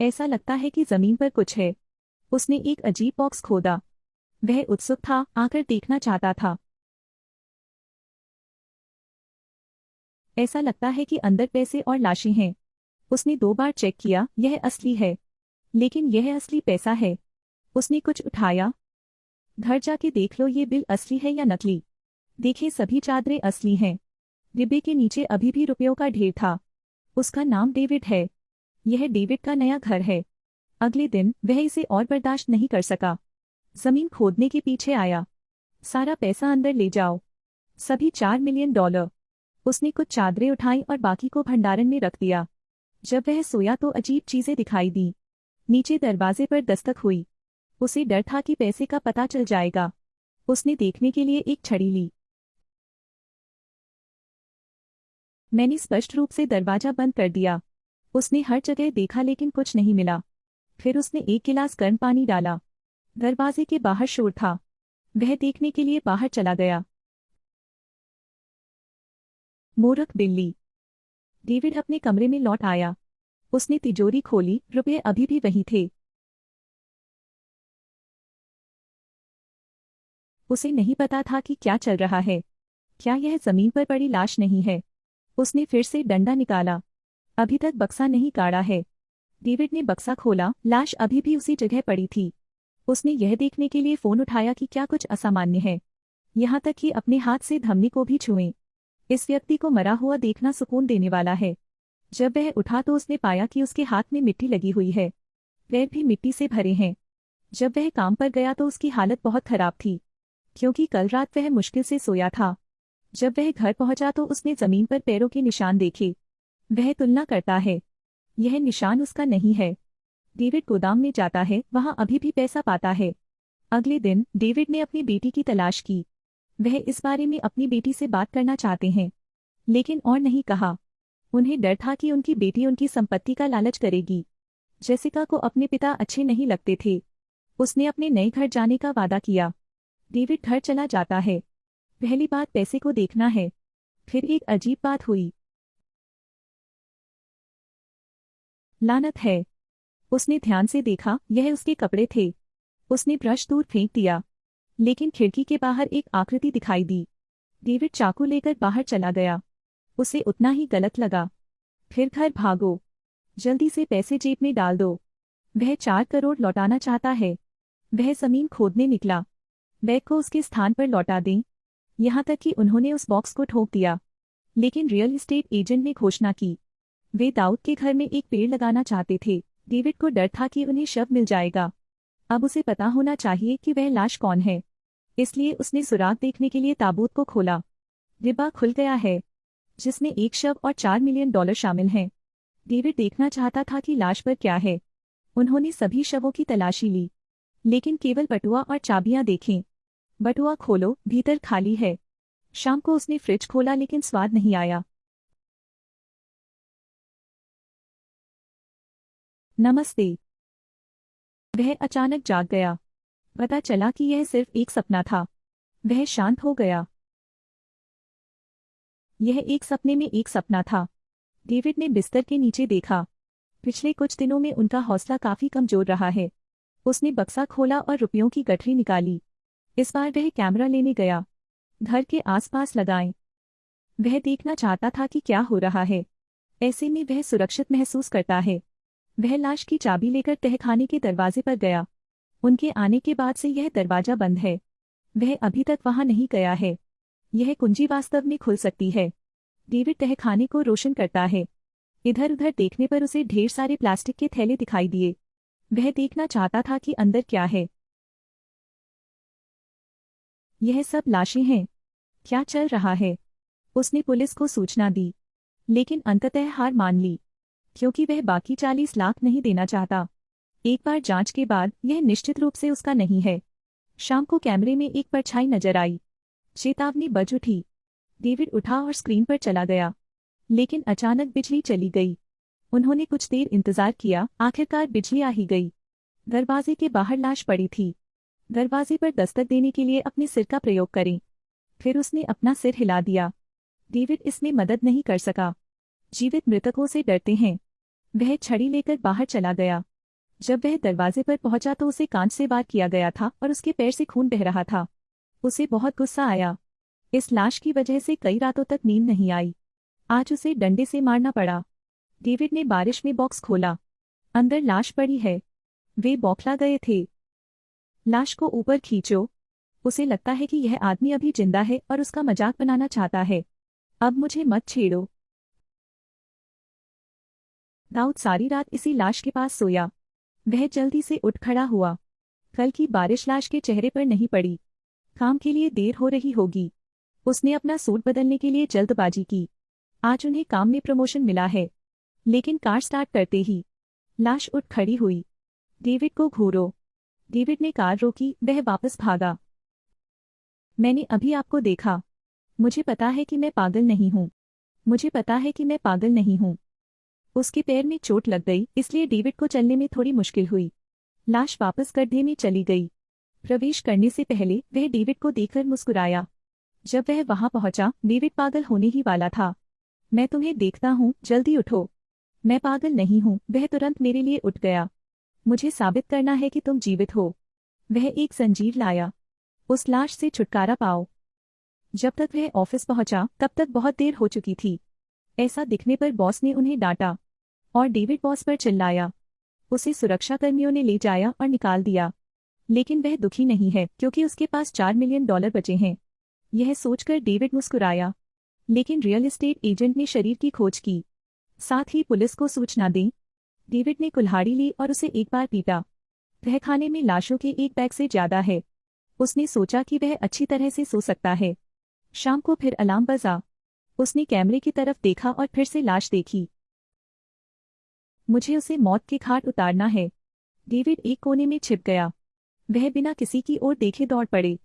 ऐसा लगता है कि जमीन पर कुछ है। उसने एक अजीब बॉक्स खोदा। वह उत्सुक था, आकर देखना चाहता था। ऐसा लगता है कि अंदर पैसे और लाशें हैं। उसने 2 बार चेक किया, यह असली है। लेकिन यह असली पैसा है। उसने कुछ उठाया। घर जाके देख लो ये बिल असली है या नकली। देखें सभी चादरें असली हैं। डिब्बे के नीचे अभी भी रुपयों का ढेर था। उसका नाम डेविड है। यह डेविड का नया घर है। अगले दिन वह इसे और बर्दाश्त नहीं कर सका। जमीन खोदने के पीछे आया। सारा पैसा अंदर ले जाओ। सभी $4 मिलियन। उसने कुछ चादरें उठाई और बाकी को भंडारण में रख दिया। जब वह सोया तो अजीब चीजें दिखाई दी। नीचे दरवाजे पर दस्तक हुई। उसे डर था कि पैसे का पता चल जाएगा। उसने देखने के लिए एक छड़ी ली। मैंने स्पष्ट रूप से दरवाजा बंद कर दिया। उसने हर जगह देखा लेकिन कुछ नहीं मिला। फिर उसने एक गिलास गर्म पानी डाला। दरवाजे के बाहर शोर था। वह देखने के लिए बाहर चला गया। मूर्ख बिल्ली। डेविड अपने कमरे में लौट आया। उसने तिजोरी खोली, रुपये अभी भी वही थे। उसे नहीं पता था कि क्या चल रहा है। क्या यह जमीन पर पड़ी लाश नहीं है? उसने फिर से डंडा निकाला। अभी तक बक्सा नहीं काढ़ा है। डेविड ने बक्सा खोला, लाश अभी भी उसी जगह पड़ी थी। उसने यह देखने के लिए फोन उठाया कि क्या कुछ असामान्य है। यहाँ तक कि अपने हाथ से धमनी को भी छुएं। इस व्यक्ति को मरा हुआ देखना सुकून देने वाला है। जब वह उठा तो उसने पाया कि उसके हाथ में मिट्टी लगी हुई है। पैर भी मिट्टी से भरे हैं। जब वह काम पर गया तो उसकी हालत बहुत खराब थी, क्योंकि कल रात वह मुश्किल से सोया था। जब वह घर पहुंचा तो उसने जमीन पर पैरों के निशान देखे। वह तुलना करता है। यह निशान उसका नहीं है। डेविड गोदाम में जाता है, वहां अभी भी पैसा पाता है। अगले दिन डेविड ने अपनी बेटी की तलाश की। वह इस बारे में अपनी बेटी से बात करना चाहते हैं, लेकिन और नहीं कहा। उन्हें डर था कि उनकी बेटी उनकी संपत्ति का लालच करेगी। जेसिका को अपने पिता अच्छे नहीं लगते थे। उसने अपने नए घर जाने का वादा किया। डेविड घर चला जाता है। पहली बात पैसे को देखना है। फिर एक अजीब बात हुई। लानत है। उसने ध्यान से देखा, यह उसके कपड़े थे। उसने ब्रश दूर फेंक दिया, लेकिन खिड़की के बाहर एक आकृति दिखाई दी। डेविड चाकू लेकर बाहर चला गया। उसे उतना ही गलत लगा। फिर घर भागो। जल्दी से पैसे जेब में डाल दो। वह 4 करोड़ लौटाना चाहता है। वह जमीन खोदने निकला। बैग को उसके स्थान पर लौटा दें। यहाँ तक कि उन्होंने उस बॉक्स को ठोक दिया। लेकिन रियल एस्टेट एजेंट ने घोषणा की। वे दाऊद के घर में एक पेड़ लगाना चाहते थे। डेविड को डर था कि उन्हें शव मिल जाएगा। अब उसे पता होना चाहिए कि वह लाश कौन है। इसलिए उसने सुराग देखने के लिए ताबूत को खोला। डिब्बा खुल गया है, जिसमें एक शव और $4 मिलियन शामिल हैं। डेविड देखना चाहता था कि लाश पर क्या है। उन्होंने सभी शवों की तलाशी ली, लेकिन केवल बटुआ और चाबियां देखें। बटुआ खोलो, भीतर खाली है। शाम को उसने फ्रिज खोला लेकिन स्वाद नहीं आया। नमस्ते। वह अचानक जाग गया। पता चला कि यह सिर्फ एक सपना था। वह शांत हो गया। यह एक सपने में एक सपना था। डेविड ने बिस्तर के नीचे देखा। पिछले कुछ दिनों में उनका हौसला काफी कमजोर रहा है। उसने बक्सा खोला और रुपयों की गठरी निकाली। इस बार वह कैमरा लेने गया। घर के आसपास लगाएं। वह देखना चाहता था कि क्या हो रहा है। ऐसे में वह सुरक्षित महसूस करता है। वह लाश की चाबी लेकर तहखाने के दरवाजे पर गया। उनके आने के बाद से यह दरवाजा बंद है। वह अभी तक वहां नहीं गया है। यह कुंजी वास्तव में खुल सकती है। डेविड तहखाने को रोशन करता है। इधर उधर देखने पर उसे ढेर सारे प्लास्टिक के थैले दिखाई दिए। वह देखना चाहता था कि अंदर क्या है। यह सब लाशें हैं। क्या चल रहा है? उसने पुलिस को सूचना दी, लेकिन अंततः हार मान ली, क्योंकि वह बाकी 40 लाख नहीं देना चाहता। एक बार जांच के बाद यह निश्चित रूप से उसका नहीं है। शाम को कैमरे में एक परछाई नजर आई। चेतावनी बज उठी। डेविड उठा और स्क्रीन पर चला गया, लेकिन अचानक बिजली चली गई। उन्होंने कुछ देर इंतजार किया, आखिरकार बिजली आ ही गई। दरवाजे के बाहर लाश पड़ी थी। दरवाजे पर दस्तक देने के लिए अपने सिर का प्रयोग करें। फिर उसने अपना सिर हिला दिया। डेविड इसमें मदद नहीं कर सका। जीवित मृतकों से डरते हैं। वह छड़ी लेकर बाहर चला गया। जब वह दरवाजे पर पहुंचा तो उसे कांच से वार किया गया था और उसके पैर से खून बह रहा था। उसे बहुत गुस्सा आया। इस लाश की वजह से कई रातों तक नींद नहीं आई। आज उसे डंडे से मारना पड़ा। डेविड ने बारिश में बॉक्स खोला। अंदर लाश पड़ी है। वे बौखला गए थे। लाश को ऊपर खींचो। उसे लगता है कि यह आदमी अभी जिंदा है और उसका मजाक बनाना चाहता है। अब मुझे मत छेड़ो। दाऊद सारी रात इसी लाश के पास सोया। वह जल्दी से उठ खड़ा हुआ। कल की बारिश लाश के चेहरे पर नहीं पड़ी। काम के लिए देर हो रही होगी। उसने अपना सूट बदलने के लिए जल्दबाजी की। आज उन्हें काम में प्रमोशन मिला है। लेकिन कार स्टार्ट करते ही लाश उठ खड़ी हुई। डेविड को घूरो। डेविड ने कार रोकी। वह वापस भागा। मैंने अभी आपको देखा। मुझे पता है कि मैं पागल नहीं हूँ। मुझे पता है कि मैं पागल नहीं हूँ। उसके पैर में चोट लग गई, इसलिए डेविड को चलने में थोड़ी मुश्किल हुई। लाश वापस गड्ढे में चली गई। प्रवेश करने से पहले वह डेविड को देखकर मुस्कुराया। जब वह वहां पहुंचा, डेविड पागल होने ही वाला था। मैं तुम्हें देखता हूँ, जल्दी उठो। मैं पागल नहीं हूँ। वह तुरंत मेरे लिए उठ गया। मुझे साबित करना है कि तुम जीवित हो। वह एक जंजीर लाया। उस लाश से छुटकारा पाओ। जब तक वह ऑफिस पहुंचा तब तक बहुत देर हो चुकी थी। ऐसा दिखने पर बॉस ने उन्हें डांटा और डेविड बॉस पर चिल्लाया। उसे सुरक्षाकर्मियों ने ले जाया और निकाल दिया। लेकिन वह दुखी नहीं है क्योंकि उसके पास $4 मिलियन बचे हैं। यह सोचकर डेविड मुस्कुराया। लेकिन रियल एस्टेट एजेंट ने शरीर की खोज की। साथ ही पुलिस को सूचना दी। डेविड ने कुल्हाड़ी ली और उसे एक बार पीटा। तहखाने में लाशों के एक बैग से ज्यादा है। उसने सोचा कि वह अच्छी तरह से सो सकता है। शाम को फिर अलार्म बजा। उसने कैमरे की तरफ देखा और फिर से लाश देखी। मुझे उसे मौत के घाट उतारना है। डेविड एक कोने में छिप गया। वह बिना किसी की ओर देखे दौड़ पड़े।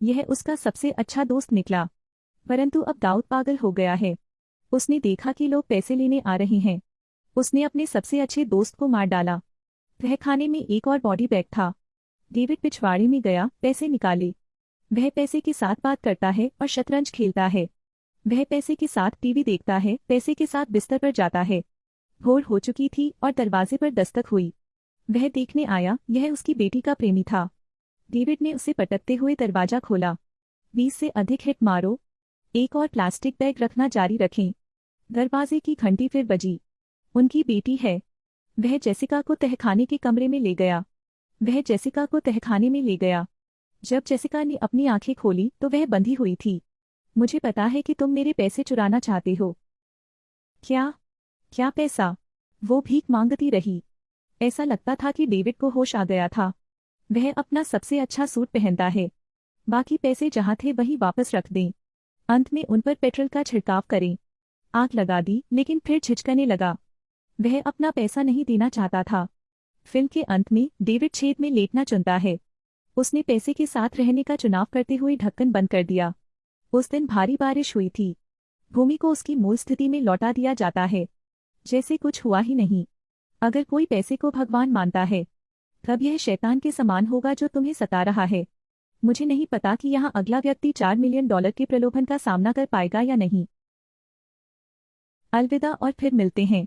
यह उसका सबसे अच्छा दोस्त निकला। परंतु अब दाऊद पागल हो गया है। उसने देखा कि लोग पैसे लेने आ रहे हैं। उसने अपने सबसे अच्छे दोस्त को मार डाला। तहखाने में एक और बॉडी बैग था। डेविड पिछवाड़े में गया, पैसे निकाले। वह पैसे के साथ बात करता है और शतरंज खेलता है। वह पैसे के साथ टीवी देखता है, पैसे के साथ बिस्तर पर जाता है। भोर हो चुकी थी और दरवाजे पर दस्तक हुई। वह देखने आया, यह उसकी बेटी का प्रेमी था। डेविड ने उसे पटकते हुए दरवाजा खोला। 20 से अधिक हिट मारो। एक और प्लास्टिक बैग रखना जारी रखें। दरवाजे की घंटी फिर बजी। उनकी बेटी है। वह जेसिका को तहखाने के कमरे में ले गया। वह जेसिका को तहखाने में ले गया। जब जेसिका ने अपनी आंखें खोली तो वह बंधी हुई थी। मुझे पता है कि तुम मेरे पैसे चुराना चाहते हो। क्या? क्या पैसा? वो भीख मांगती रही। ऐसा लगता था कि डेविड को होश आ गया था। वह अपना सबसे अच्छा सूट पहनता है। बाकी पैसे जहां थे वहीं वापस रख दें। अंत में उन पर पेट्रोल का छिड़काव करें। आग लगा दी, लेकिन फिर झिझकने लगा। वह अपना पैसा नहीं देना चाहता था। फिल्म के अंत में डेविड छेद में लेटना चुनता है। उसने पैसे के साथ रहने का चुनाव करते हुए ढक्कन बंद कर दिया। उस दिन भारी बारिश हुई थी। भूमि को उसकी मूल स्थिति में लौटा दिया जाता है, जैसे कुछ हुआ ही नहीं। अगर कोई पैसे को भगवान मानता है, तब यह शैतान के समान होगा जो तुम्हें सता रहा है। मुझे नहीं पता कि यहाँ अगला व्यक्ति $4 मिलियन के प्रलोभन का सामना कर पाएगा या नहीं। अलविदा और फिर मिलते हैं।